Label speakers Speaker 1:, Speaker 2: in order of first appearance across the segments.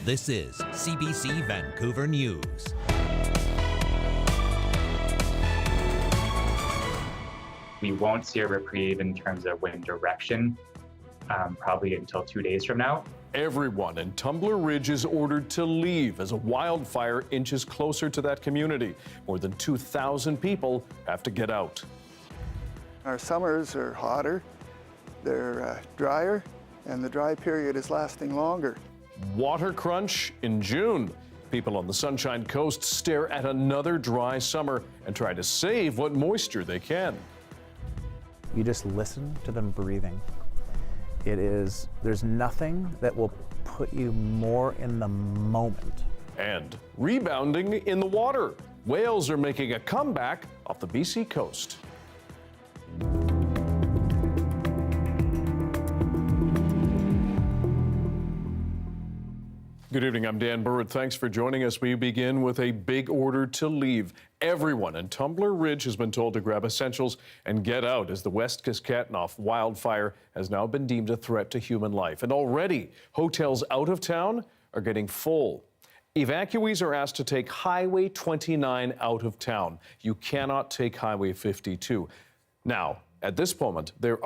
Speaker 1: This is CBC Vancouver News.
Speaker 2: We won't see a reprieve in terms of wind direction, probably until 2 days from now.
Speaker 3: Everyone in Tumbler Ridge is ordered to leave as a wildfire inches closer to that community. More than 2,000 people have to get out.
Speaker 4: Our summers are hotter, they're drier, and the dry period is lasting longer.
Speaker 3: Water crunch in June. People on the Sunshine Coast stare at another dry summer and try to save what moisture they can.
Speaker 5: You just listen to them breathing. There's nothing that will put you more in the moment.
Speaker 3: And rebounding in the water. Whales are making a comeback off the BC coast. Good evening, I'm Dan Burritt. Thanks for joining us. We begin with a big order to leave. Everyone in Tumbler Ridge has been told to grab essentials and get out as the West Kiskatnoff wildfire has now been deemed a threat to human life. And already, hotels out of town are getting full. Evacuees are asked to take Highway 29 out of town. You cannot take Highway 52. Now, at this moment, there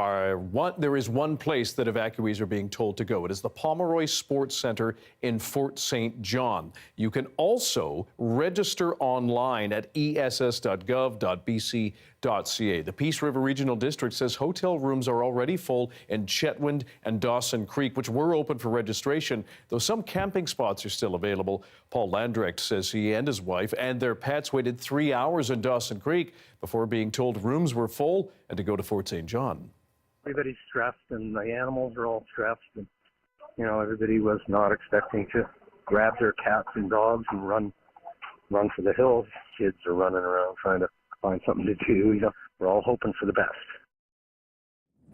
Speaker 3: is one place that evacuees are being told to go. It is the Pomeroy Sports Centre in Fort St. John. You can also register online at ess.gov.bc.ca. The Peace River Regional District says hotel rooms are already full in Chetwynd and Dawson Creek, which were open for registration, though some camping spots are still available. Paul Landrecht says he and his wife and their pets waited 3 hours in Dawson Creek before being told rooms were full and to go to Fort St. John.
Speaker 6: Everybody's stressed and the animals are all stressed. And, everybody was not expecting to grab their cats and dogs and run for the hills. Kids are running around trying to find something to do. We're all hoping for the best.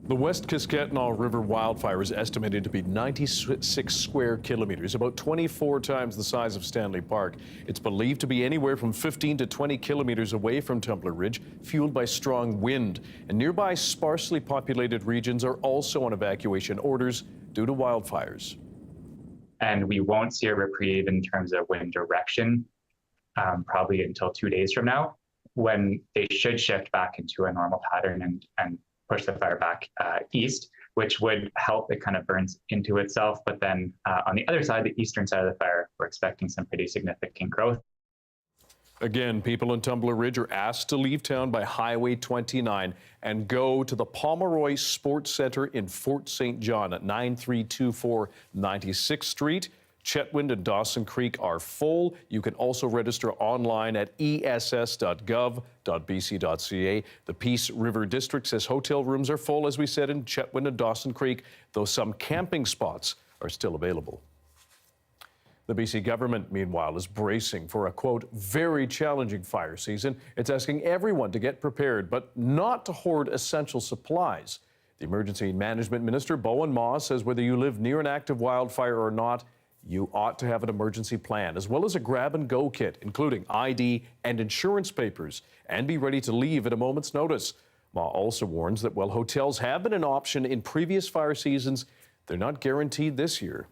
Speaker 3: The West Kiskatnaw River wildfire is estimated to be 96 square kilometers, about 24 times the size of Stanley Park. It's believed to be anywhere from 15 to 20 kilometers away from Tumbler Ridge, fueled by strong wind. And nearby sparsely populated regions are also on evacuation orders due to wildfires.
Speaker 2: And we won't see a reprieve in terms of wind direction, probably until 2 days from now, when they should shift back into a normal pattern and push the fire back east, which would help. It kind of burns into itself. But then on the other side, the eastern side of the fire, we're expecting some pretty significant growth.
Speaker 3: Again, people in Tumbler Ridge are asked to leave town by Highway 29 and go to the Pomeroy Sports Centre in Fort St. John at 9324 96th Street. Chetwynd and Dawson Creek are full. You can also register online at ess.gov.bc.ca. The Peace River District says hotel rooms are full, as we said, in Chetwynd and Dawson Creek, though some camping spots are still available. The BC government, meanwhile, is bracing for a, quote, very challenging fire season. It's asking everyone to get prepared, but not to hoard essential supplies. The Emergency Management Minister, Bowen Ma, says whether you live near an active wildfire or not, you ought to have an emergency plan, as well as a grab-and-go kit, including ID and insurance papers, and be ready to leave at a moment's notice. Ma also warns that while hotels have been an option in previous fire seasons, they're not guaranteed this year.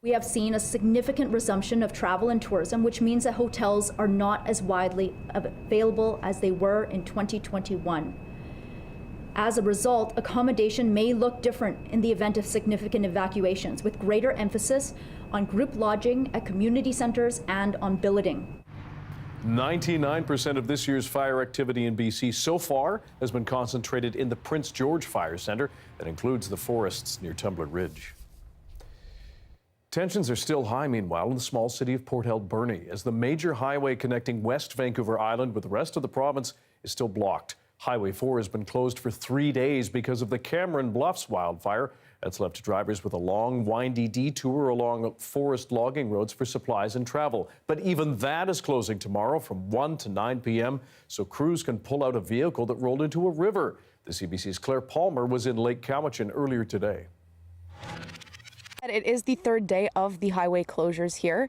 Speaker 7: We have seen a significant resumption of travel and tourism, which means that hotels are not as widely available as they were in 2021. As a result, accommodation may look different in the event of significant evacuations, with greater emphasis on group lodging at community centres and on billeting.
Speaker 3: 99% of this year's fire activity in BC so far has been concentrated in the Prince George Fire Centre that includes the forests near Tumbler Ridge. Tensions are still high, meanwhile, in the small city of Port Alberni, as the major highway connecting West Vancouver Island with the rest of the province is still blocked. Highway 4 has been closed for 3 days because of the Cameron Bluffs wildfire. That's left drivers with a long, windy detour along forest logging roads for supplies and travel. But even that is closing tomorrow from 1 to 9 p.m., so crews can pull out a vehicle that rolled into a river. The CBC's Claire Palmer was in Lake Cowichan earlier today.
Speaker 8: It is the third day of the highway closures here.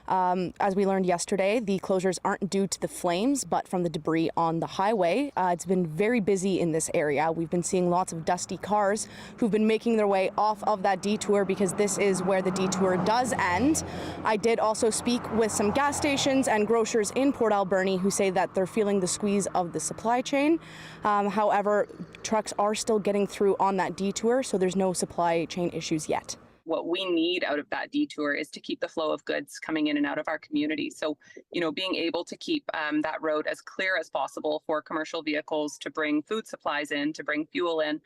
Speaker 8: As we learned yesterday, the closures aren't due to the flames, but from the debris on the highway. It's been very busy in this area. We've been seeing lots of dusty cars who've been making their way off of that detour because this is where the detour does end. I did also speak with some gas stations and grocers in Port Alberni who say that they're feeling the squeeze of the supply chain. However, trucks are still getting through on that detour, so there's no supply chain issues yet.
Speaker 9: What we need out of that detour is to keep the flow of goods coming in and out of our community. So, being able to keep that road as clear as possible for commercial vehicles to bring food supplies in, to bring fuel in,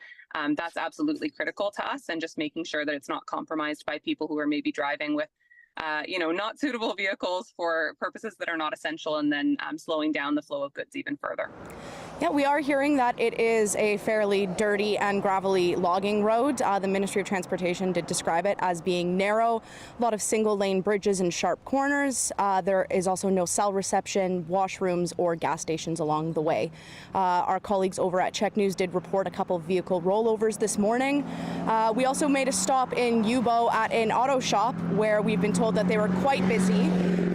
Speaker 9: that's absolutely critical to us, and just making sure that it's not compromised by people who are maybe driving with not suitable vehicles for purposes that are not essential, and then slowing down the flow of goods even further.
Speaker 8: Yeah, we are hearing that it is a fairly dirty and gravelly logging road. The Ministry of Transportation did describe it as being narrow, a lot of single-lane bridges and sharp corners. There is also no cell reception, washrooms, or gas stations along the way. Our colleagues over at Check News did report a couple of vehicle rollovers this morning. We also made a stop in Yubo at an auto shop where we've been told that they were quite busy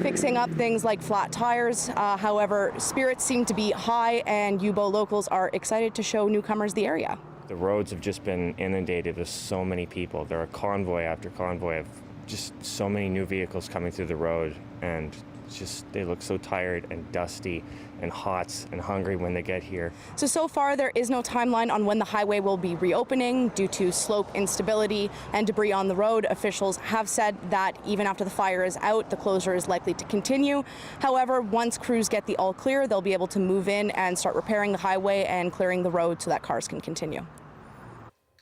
Speaker 8: fixing up things like flat tires. However, spirits seem to be high, and Yubo locals are excited to show newcomers the area.
Speaker 10: The roads have just been inundated with so many people. There are convoy after convoy of just so many new vehicles coming through the road, and they look so tired and dusty and hot and hungry when they get here.
Speaker 8: So far there is no timeline on when the highway will be reopening due to slope instability and debris on the road. Officials have said that even after the fire is out, the closure is likely to continue. However, once crews get the all clear, they'll be able to move in and start repairing the highway and clearing the road so that cars can continue.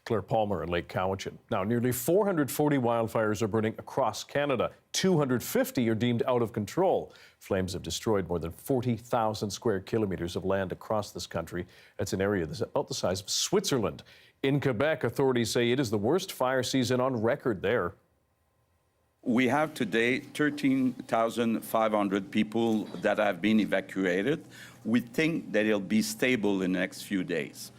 Speaker 3: Claire Palmer in Lake Cowichan. Now, nearly 440 wildfires are burning across Canada. 250 are deemed out of control. Flames have destroyed more than 40,000 square kilometers of land across this country. That's an area that's about the size of Switzerland. In Quebec, authorities say it is the worst fire season on record there.
Speaker 11: We have today 13,500 people that have been evacuated. We think that it'll be stable in the next few days.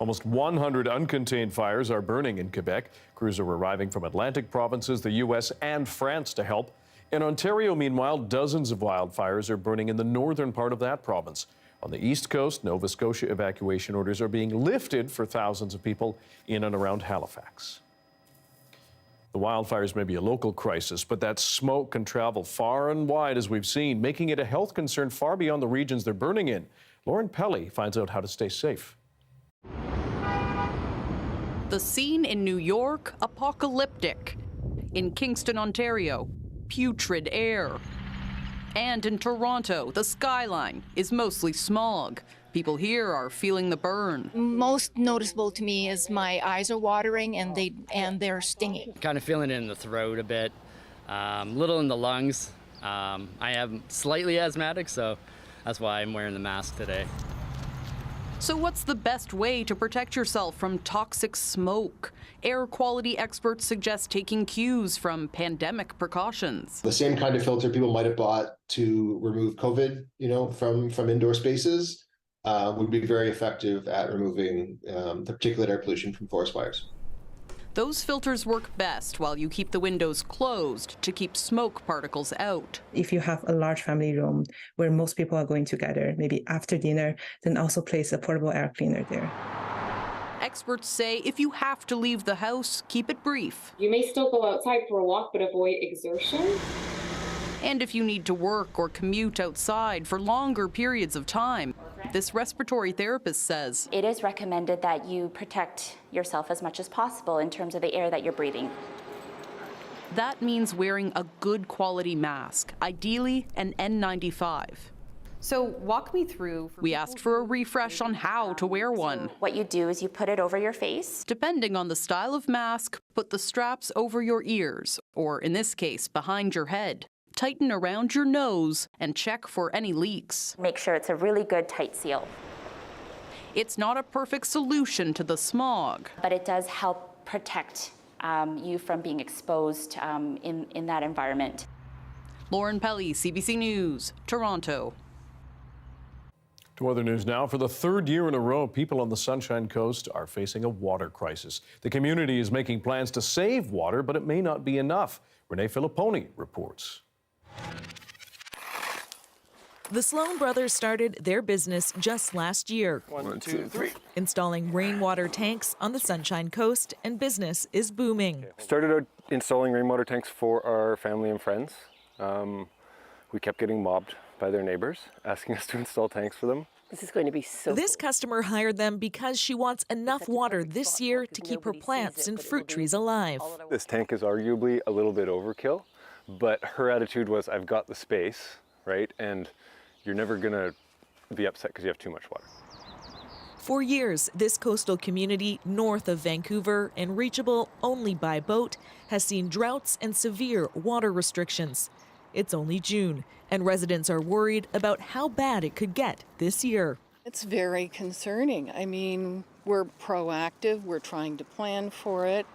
Speaker 3: Almost 100 uncontained fires are burning in Quebec. Crews are arriving from Atlantic provinces, the U.S., and France to help. In Ontario, meanwhile, dozens of wildfires are burning in the northern part of that province. On the East Coast, Nova Scotia evacuation orders are being lifted for thousands of people in and around Halifax. The wildfires may be a local crisis, but that smoke can travel far and wide, as we've seen, making it a health concern far beyond the regions they're burning in. Lauren Pelly finds out how to stay safe.
Speaker 12: The scene in New York, apocalyptic. In Kingston, Ontario, putrid air. And in Toronto, the skyline is mostly smog. People here are feeling the burn.
Speaker 13: Most noticeable to me is my eyes are watering and they're stinging.
Speaker 14: Kind of feeling it in the throat a bit, little in the lungs. I am slightly asthmatic, so that's why I'm wearing the mask today.
Speaker 12: So what's the best way to protect yourself from toxic smoke? Air quality experts suggest taking cues from pandemic precautions.
Speaker 15: The same kind of filter people might have bought to remove COVID, from indoor spaces would be very effective at removing the particulate air pollution from forest fires.
Speaker 12: Those filters work best while you keep the windows closed to keep smoke particles out.
Speaker 16: If you have a large family room where most people are going together, maybe after dinner, then also place a portable air cleaner there.
Speaker 12: Experts say if you have to leave the house, keep it brief.
Speaker 17: You may still go outside for a walk, but avoid exertion.
Speaker 12: And if you need to work or commute outside for longer periods of time, this respiratory therapist says
Speaker 18: it is recommended that you protect yourself as much as possible in terms of the air that you're breathing.
Speaker 12: That means wearing a good quality mask, ideally an N95.
Speaker 19: So walk me through.
Speaker 12: We asked for a refresh on how to wear one.
Speaker 18: What you do is you put it over your face.
Speaker 12: Depending on the style of mask, put the straps over your ears, or in this case, behind your head. Tighten around your nose and check for any leaks.
Speaker 18: Make sure it's a really good tight seal.
Speaker 12: It's not a perfect solution to the smog,
Speaker 18: but it does help protect you from being exposed in that environment.
Speaker 12: Lauren Pelly, CBC News, Toronto.
Speaker 3: To other news now. For the third year in a row, people on the Sunshine Coast are facing a water crisis. The community is making plans to save water, but it may not be enough. Renee Filipponi reports.
Speaker 20: The Sloan brothers started their business just last year.
Speaker 21: 1, 2, 3.
Speaker 20: Installing rainwater tanks on the Sunshine Coast, and business is booming.
Speaker 21: Started out installing rainwater tanks for our family and friends. We kept getting mobbed by their neighbors, asking us to install tanks for them.
Speaker 22: This is going to be so
Speaker 20: This customer hired them because she wants enough water this year to keep her plants and fruit trees alive.
Speaker 21: This tank is arguably a little bit overkill, but her attitude was, I've got the space, right? And you're never gonna be upset because you have too much water.
Speaker 20: For years, this coastal community north of Vancouver and reachable only by boat has seen droughts and severe water restrictions. It's only June, and residents are worried about how bad it could get this year.
Speaker 23: It's very concerning. I mean, we're proactive, we're trying to plan for it.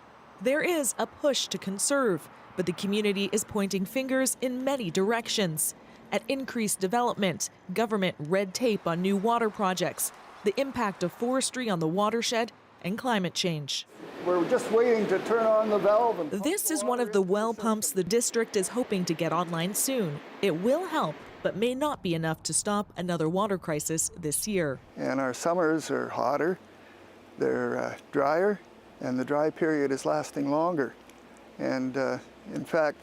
Speaker 20: There is a push to conserve, but the community is pointing fingers in many directions. At increased development, government red tape on new water projects, the impact of forestry on the watershed, and climate change.
Speaker 4: We're just waiting to turn on the valve.
Speaker 20: This is one of the well pumps the district is hoping to get online soon. It will help, but may not be enough to stop another water crisis this year.
Speaker 4: And our summers are hotter, they're drier, and the dry period is lasting longer. And in fact,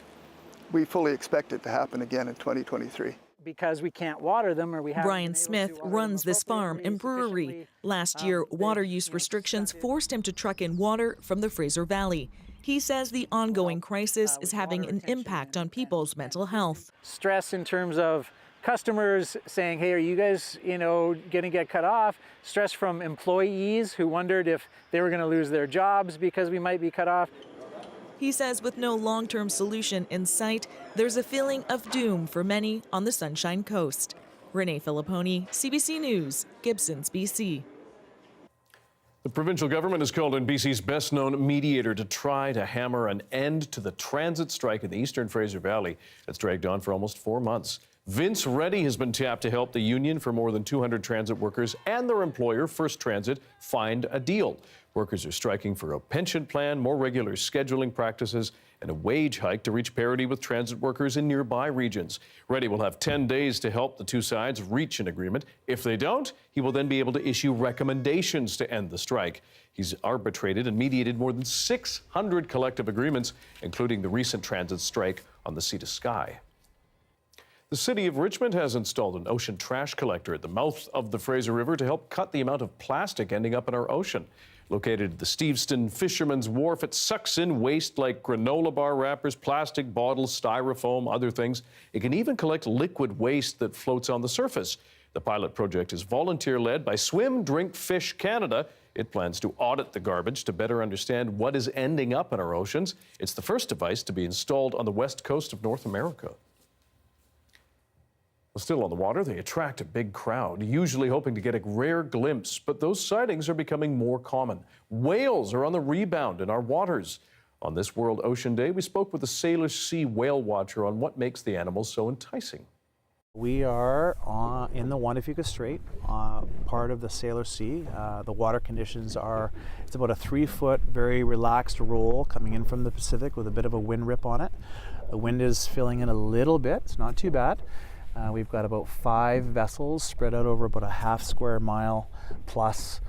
Speaker 4: we fully expect it to happen again in 2023.
Speaker 5: Because we can't water them, or we have.
Speaker 20: Brian Smith runs this farm and brewery. Last year, water use restrictions forced him to truck in water from the Fraser Valley. He says the ongoing crisis is having an impact on people's mental health.
Speaker 5: Stress in terms of customers saying, hey, are you guys, going to get cut off? Stress from employees who wondered if they were going to lose their jobs because we might be cut off.
Speaker 20: He says with no long-term solution in sight, there's a feeling of doom for many on the Sunshine Coast. Renee Filipponi, CBC News, Gibsons, BC.
Speaker 3: The provincial government has called in BC's best-known mediator to try to hammer an end to the transit strike in the eastern Fraser Valley that's dragged on for almost 4 months. Vince Reddy has been tapped to help the union for more than 200 transit workers and their employer, First Transit, find a deal. Workers are striking for a pension plan, more regular scheduling practices, and a wage hike to reach parity with transit workers in nearby regions. Reddy will have 10 days to help the two sides reach an agreement. If they don't, he will then be able to issue recommendations to end the strike. He's arbitrated and mediated more than 600 collective agreements, including the recent transit strike on the Sea to Sky. The City of Richmond has installed an ocean trash collector at the mouth of the Fraser River to help cut the amount of plastic ending up in our ocean. Located at the Steveston Fisherman's Wharf, it sucks in waste like granola bar wrappers, plastic bottles, styrofoam, other things. It can even collect liquid waste that floats on the surface. The pilot project is volunteer-led by Swim, Drink, Fish Canada. It plans to audit the garbage to better understand what is ending up in our oceans. It's the first device to be installed on the west coast of North America. Still on the water, they attract a big crowd, usually hoping to get a rare glimpse, but those sightings are becoming more common. Whales are on the rebound in our waters. On this World Ocean Day, we spoke with a Salish Sea whale watcher on what makes the animals so enticing.
Speaker 5: We are in the Juan-de-Fuca Strait, part of the Salish Sea. The water conditions are, it's about a 3-foot, very relaxed roll coming in from the Pacific with a bit of a wind rip on it. The wind is filling in a little bit, it's not too bad. We've got about 5 vessels spread out over about a half square mile plus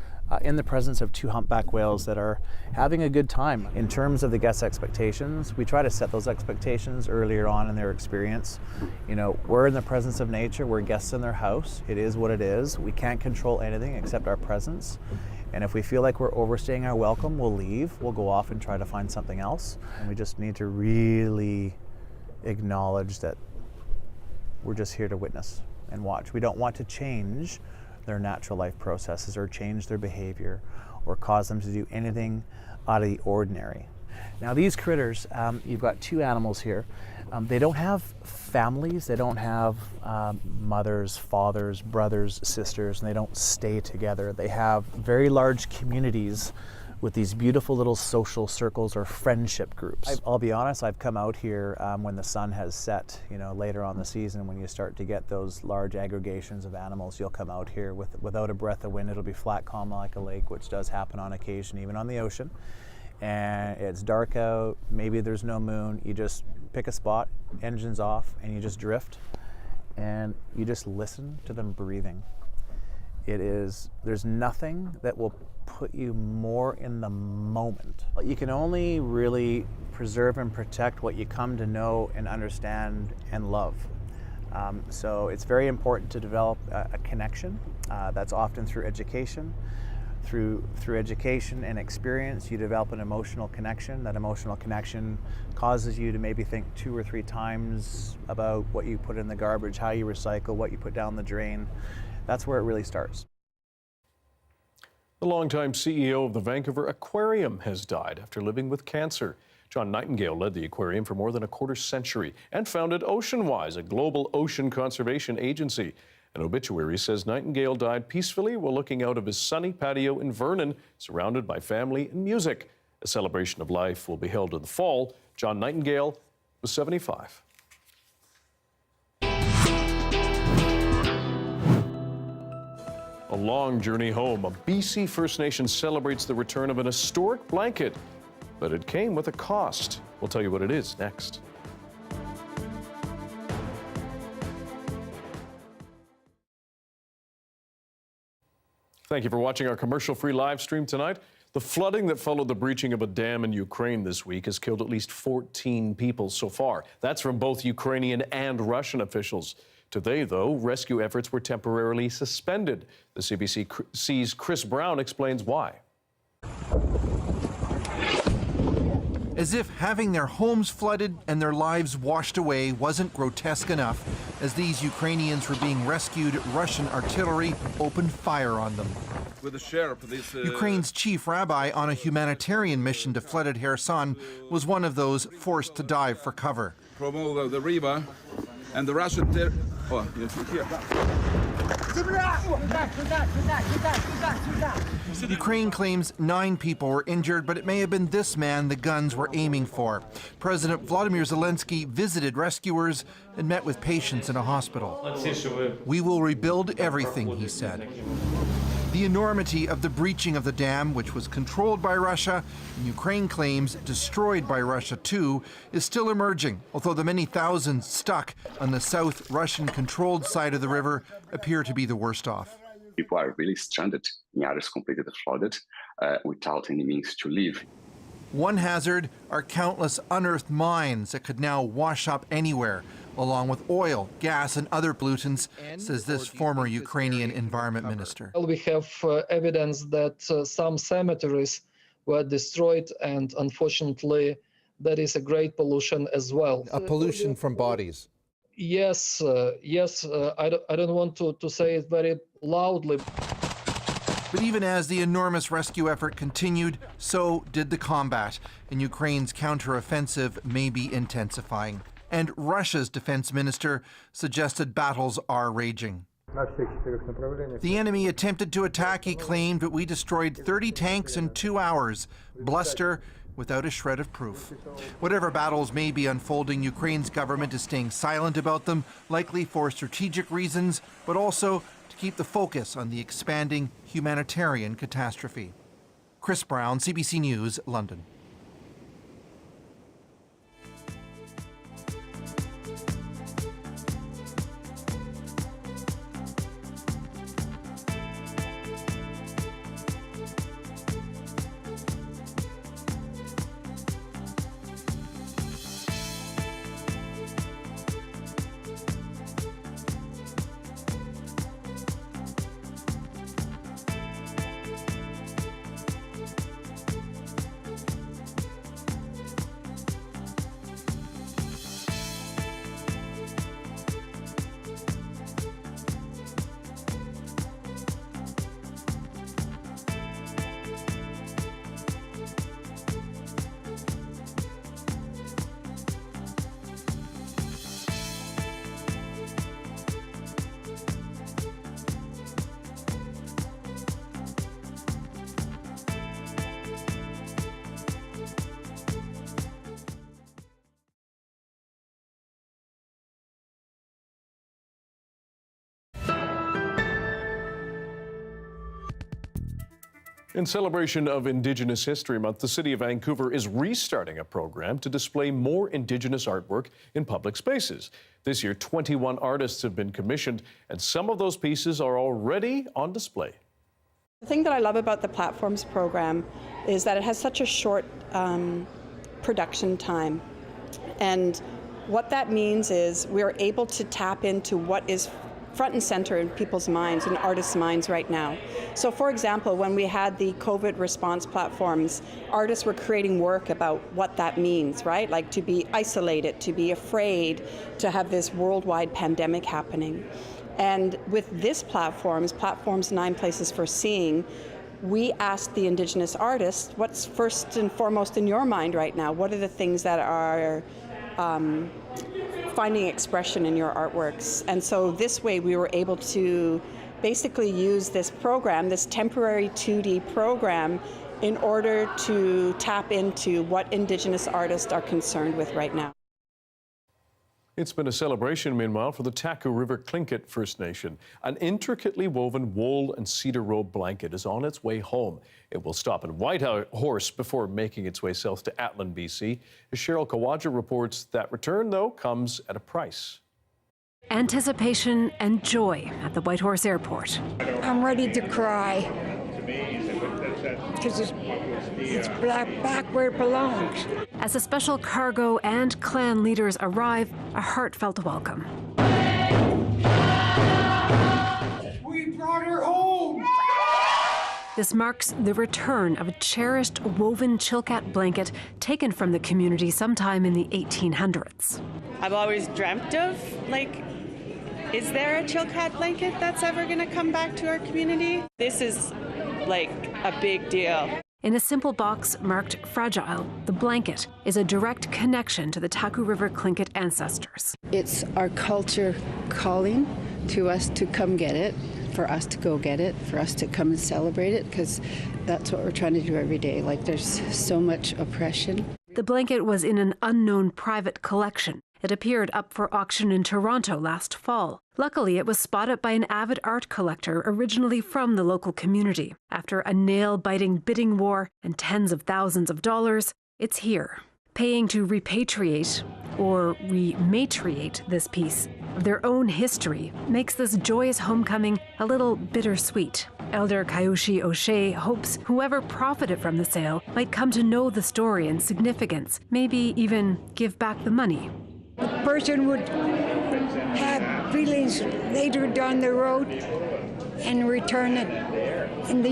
Speaker 5: in the presence of 2 humpback whales that are having a good time. In terms of the guest expectations, we try to set those expectations earlier on in their experience. We're in the presence of nature, we're guests in their house. It is what it is. We can't control anything except our presence. And if we feel like we're overstaying our welcome, we'll leave. We'll go off and try to find something else. And we just need to really acknowledge that we're just here to witness and watch. We don't want to change their natural life processes or change their behavior or cause them to do anything out of the ordinary. Now these critters, you've got 2 animals here. They don't have families, they don't have mothers, fathers, brothers, sisters, and they don't stay together. They have very large communities with these beautiful little social circles or friendship groups. I'll be honest, I've come out here when the sun has set, later on the season when you start to get those large aggregations of animals, you'll come out here without a breath of wind. It'll be flat calm like a lake, which does happen on occasion, even on the ocean. and it's dark out, maybe there's no moon, you just pick a spot, engines off, and you just drift, and you just listen to them breathing. There's nothing that will put you more in the moment. You can only really preserve and protect what you come to know and understand and love. So it's very important to develop a connection. That's often through education. Through education and experience, you develop an emotional connection. That emotional connection causes you to maybe think 2 or 3 times about what you put in the garbage, how you recycle, what you put down the drain. That's where it really starts.
Speaker 3: The longtime CEO of the Vancouver Aquarium has died after living with cancer. John Nightingale led the aquarium for more than a quarter century and founded Oceanwise, a global ocean conservation agency. An obituary says Nightingale died peacefully while looking out of his sunny patio in Vernon, surrounded by family and music. A celebration of life will be held in the fall. John Nightingale was 75. A long journey home. A BC First Nation celebrates the return of an historic blanket, but it came with a cost. We'll tell you what it is next. Thank you for watching our commercial-free live stream tonight. The flooding that followed the breaching of a dam in Ukraine this week has killed at least 14 people so far. That's from both Ukrainian and Russian officials. Today, though, rescue efforts were temporarily suspended. The CBC's Chris Brown explains why.
Speaker 1: As if having their homes flooded and their lives washed away wasn't grotesque enough, as these Ukrainians were being rescued, Russian artillery opened fire on them.
Speaker 6: With the sheriff, this,
Speaker 1: Ukraine's chief rabbi on a humanitarian mission to flooded Kherson was one of those forced to dive for cover.
Speaker 6: Promote the river and the Russian here.
Speaker 1: Ukraine claims 9 people were injured, but it may have been this man the guns were aiming for. President Volodymyr Zelensky visited rescuers and met with patients in a hospital. We will rebuild everything, he said. The enormity of the breaching of the dam, which was controlled by Russia, and Ukraine claims destroyed by Russia too, is still emerging, although the many thousands stuck on the South Russian-controlled side of the river appear to be the worst off.
Speaker 22: People are really stranded in areas completely flooded without any means to leave.
Speaker 1: One hazard are countless unearthed mines that could now wash up anywhere, along with oil, gas, and other pollutants, says this former Ukrainian environment minister.
Speaker 24: We have evidence that some cemeteries were destroyed, and unfortunately, that is a great pollution as well.
Speaker 1: A pollution from bodies.
Speaker 24: Yes, I don't want to say it very loudly.
Speaker 1: But even as the enormous rescue effort continued, so did the combat, and Ukraine's counteroffensive may be intensifying. And Russia's defense minister suggested battles are raging. The enemy attempted to attack, he claimed, but we destroyed 30 tanks in 2 hours. Bluster without a shred of proof. Whatever battles may be unfolding, Ukraine's government is staying silent about them, likely for strategic reasons, but also to keep the focus on the expanding humanitarian catastrophe. Chris Brown, CBC News, London.
Speaker 3: In celebration of Indigenous History Month, the City of Vancouver is restarting a program to display more Indigenous artwork in public spaces. This year, 21 artists have been commissioned, and some of those pieces are already on display.
Speaker 2: The thing that I love about the Platforms program is that it has such a short production time. And what that means is we're able to tap into what is front and center in people's minds and artists' minds right now. So for example, when we had the COVID response platforms, artists were creating work about what that means, right? Like to be isolated, to be afraid, to have this worldwide pandemic happening. And with this Platforms 9 Places for Seeing, we asked the Indigenous artists, what's first and foremost in your mind right now? What are the things that are finding expression in your artworks? And so this way we were able to basically use this program, this temporary 2D program, in order to tap into what Indigenous artists are concerned with right now.
Speaker 3: It's been a celebration, meanwhile, for the Taku River Tlingit First Nation. An intricately woven wool and cedar robe blanket is on its way home. It will stop in Whitehorse before making its way south to Atlin, BC. As Cheryl Kawaja reports, that return, though, comes at a price.
Speaker 7: Anticipation and joy at the Whitehorse Airport.
Speaker 9: I'm ready to cry because it's back where it belongs.
Speaker 7: As the special cargo and clan leaders arrive, a heartfelt welcome.
Speaker 9: We brought her home!
Speaker 7: This marks the return of a cherished woven Chilkat blanket taken from the community sometime in the 1800s.
Speaker 10: I've always dreamt of, is there a Chilkat blanket that's ever going to come back to our community? This is a big deal.
Speaker 7: In a simple box marked fragile, the blanket is a direct connection to the Taku River Tlingit ancestors.
Speaker 25: It's our culture calling to us to come get it, for us to go get it, for us to come and celebrate it, because that's what we're trying to do every day. There's so much oppression.
Speaker 7: The blanket was in an unknown private collection. It appeared up for auction in Toronto last fall. Luckily, it was spotted by an avid art collector originally from the local community. After a nail-biting bidding war and tens of thousands of dollars, it's here. Paying to repatriate or rematriate this piece of their own history makes this joyous homecoming a little bittersweet. Elder Kaiyoshi O'Shea hopes whoever profited from the sale might come to know the story and significance, maybe even give back the money.
Speaker 9: The person would have feelings later down the road and return it, and the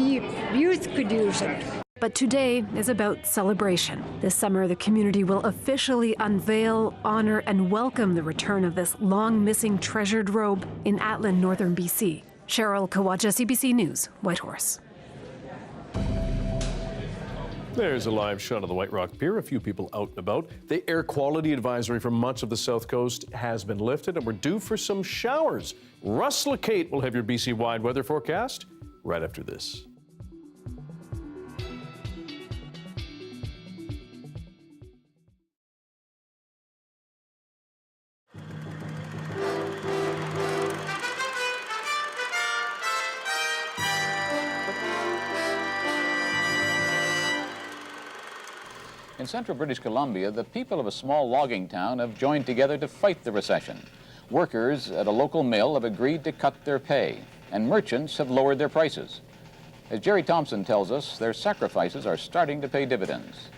Speaker 9: youth could use it.
Speaker 7: But today is about celebration. This summer, the community will officially unveil, honor, and welcome the return of this long-missing treasured robe in Atlin, northern BC. Cheryl Kawaja, CBC News, Whitehorse.
Speaker 3: There's a live shot of the White Rock Pier, a few people out and about. The air quality advisory for much of the south coast has been lifted, and we're due for some showers. Russ LeCate will have your BC-wide weather forecast right after this.
Speaker 26: In central British Columbia, the people of a small logging town have joined together to fight the recession. Workers at a local mill have agreed to cut their pay, and merchants have lowered their prices. As Jerry Thompson tells us, their sacrifices are starting to pay dividends.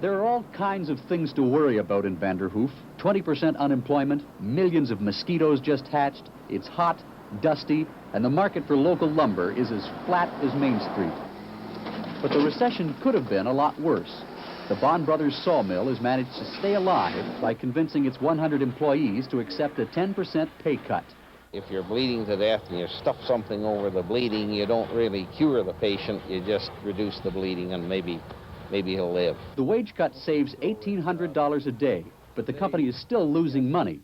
Speaker 27: There are all kinds of things to worry about in Vanderhoof. 20% unemployment, millions of mosquitoes just hatched, it's hot, dusty, and the market for local lumber is as flat as Main Street. But the recession could have been a lot worse. The Bond Brothers sawmill has managed to stay alive by convincing its 100 employees to accept a 10% pay cut.
Speaker 28: If you're bleeding to death and you stuff something over the bleeding, you don't really cure the patient, you just reduce the bleeding and maybe he'll live.
Speaker 27: The wage cut saves $1,800 a day, but the company is still losing money.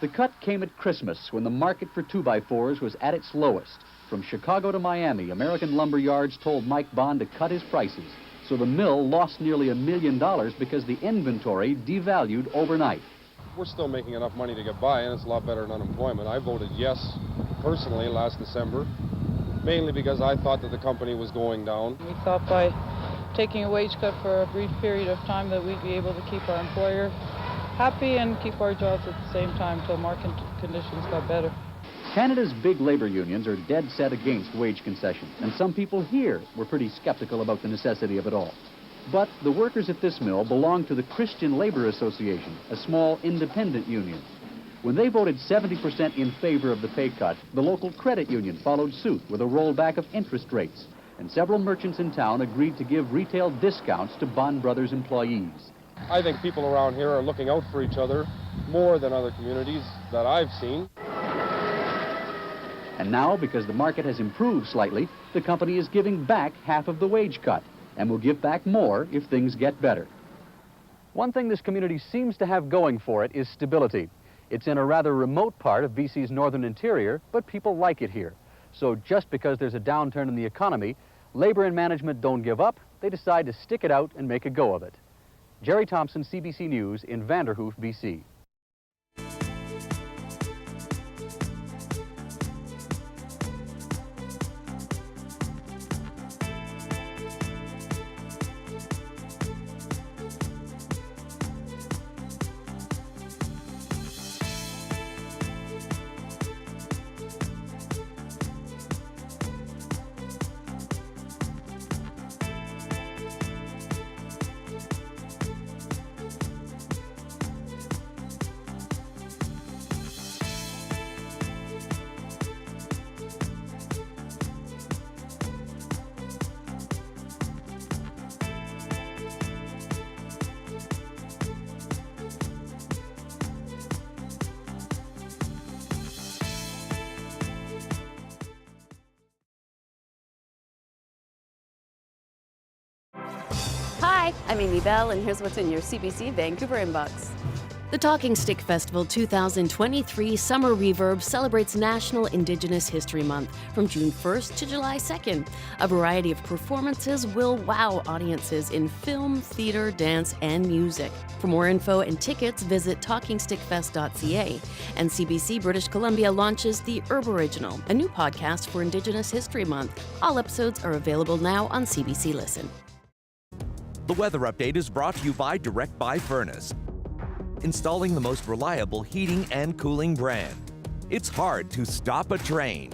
Speaker 27: The cut came at Christmas when the market for 2x4s was at its lowest. From Chicago to Miami, American lumber yards told Mike Bond to cut his prices. So the mill lost nearly $1 million because the inventory devalued overnight.
Speaker 29: We're still making enough money to get by, and it's a lot better than unemployment. I voted yes personally last December
Speaker 8: mainly because I thought that the company was going down.
Speaker 11: We thought by taking a wage cut for a brief period of time that we'd be able to keep our employer happy and keep our jobs at the same time until market conditions got better.
Speaker 27: Canada's big labor unions are dead set against wage concessions, and some people here were pretty skeptical about the necessity of it all. But the workers at this mill belong to the Christian Labor Association, a small independent union. When they voted 70% in favor of the pay cut, the local credit union followed suit with a rollback of interest rates, and several merchants in town agreed to give retail discounts to Bond Brothers employees.
Speaker 8: I think people around here are looking out for each other more than other communities that I've seen.
Speaker 27: And now, because the market has improved slightly, the company is giving back half of the wage cut, and will give back more if things get better. One thing this community seems to have going for it is stability. It's in a rather remote part of BC's northern interior, but people like it here. So just because there's a downturn in the economy, labor and management don't give up. They decide to stick it out and make a go of it. Jerry Thompson, CBC News in Vanderhoof, BC.
Speaker 13: Hi, I'm Amy Bell, and here's what's in your CBC Vancouver inbox. The Talking Stick Festival 2023 Summer Reverb celebrates National Indigenous History Month from June 1st to July 2nd. A variety of performances will wow audiences in film, theater, dance, and music. For more info and tickets, visit talkingstickfest.ca. And CBC British Columbia launches The Herb Original, a new podcast for Indigenous History Month. All episodes are available now on CBC Listen.
Speaker 14: The weather update is brought to you by Direct Buy Furnace, installing the most reliable heating and cooling brand. It's hard to stop a train.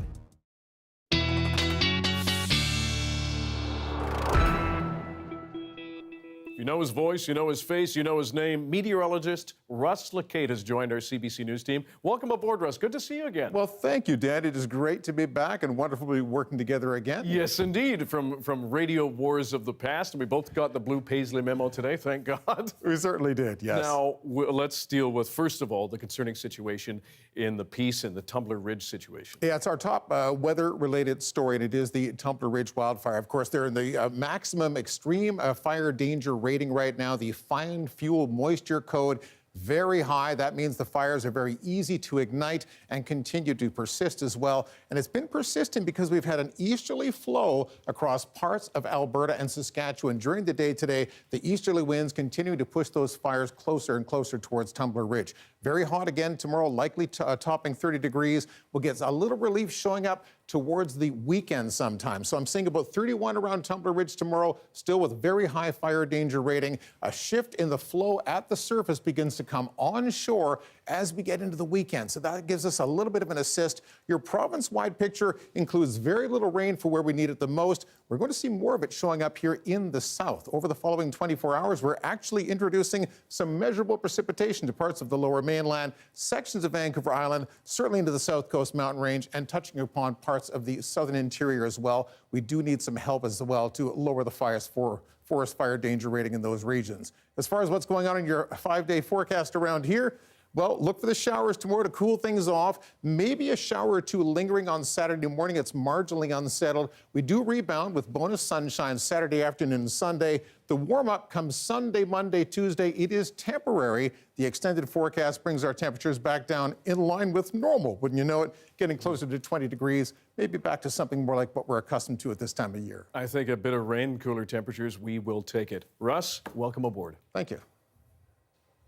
Speaker 3: You know his voice, you know his face, you know his name. Meteorologist Russ Lacate has joined our CBC News team. Welcome aboard, Russ. Good to see you again.
Speaker 15: Well, thank you, Dan. It is great to be back and wonderful to be working together again.
Speaker 3: Yes, indeed. From radio wars of the past. And we both got the blue Paisley memo today, thank God.
Speaker 15: We certainly did, yes.
Speaker 3: Now, let's deal with, first of all, the concerning situation in the Peace and the Tumbler Ridge situation.
Speaker 15: Yeah, it's our top weather-related story, and it is the Tumbler Ridge wildfire. Of course, they're in the maximum extreme fire danger rating right now. The fine fuel moisture code, very high. That means the fires are very easy to ignite and continue to persist as well. And it's been persistent because we've had an easterly flow across parts of Alberta and Saskatchewan. During the day today, the easterly winds continue to push those fires closer and closer towards Tumbler Ridge. Very hot again tomorrow, likely topping 30 degrees. We'll get a little relief showing up towards the weekend sometime. So I'm seeing about 31 around Tumbler Ridge tomorrow, still with very high fire danger rating. A shift in the flow at the surface begins to come onshore as we get into the weekend. So that gives us a little bit of an assist. Your province-wide picture includes very little rain for where we need it the most. We're going to see more of it showing up here in the south. Over the following 24 hours, we're actually introducing some measurable precipitation to parts of the lower mainland, sections of Vancouver Island, certainly into the South Coast mountain range, and touching upon parts of the southern interior as well. We do need some help as well to lower the forest fire danger rating in those regions. As far as what's going on in your 5-day forecast around here, well, look for the showers tomorrow to cool things off. Maybe a shower or two lingering on Saturday morning. It's marginally unsettled. We do rebound with bonus sunshine Saturday afternoon and Sunday. The warm-up comes Sunday, Monday, Tuesday. It is temporary. The extended forecast brings our temperatures back down in line with normal. Wouldn't you know it? Getting closer to 20 degrees, maybe back to something more like what we're accustomed to at this time of year.
Speaker 3: I think a bit of rain, cooler temperatures, we will take it. Russ, welcome aboard.
Speaker 15: Thank you.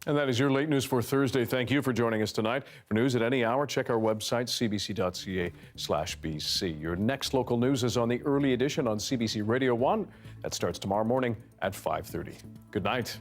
Speaker 3: And that is your late news for Thursday. Thank you for joining us tonight. For news at any hour, check our website, cbc.ca/BC. Your next local news is on the early edition on CBC Radio 1. That starts tomorrow morning at 5:30. Good night.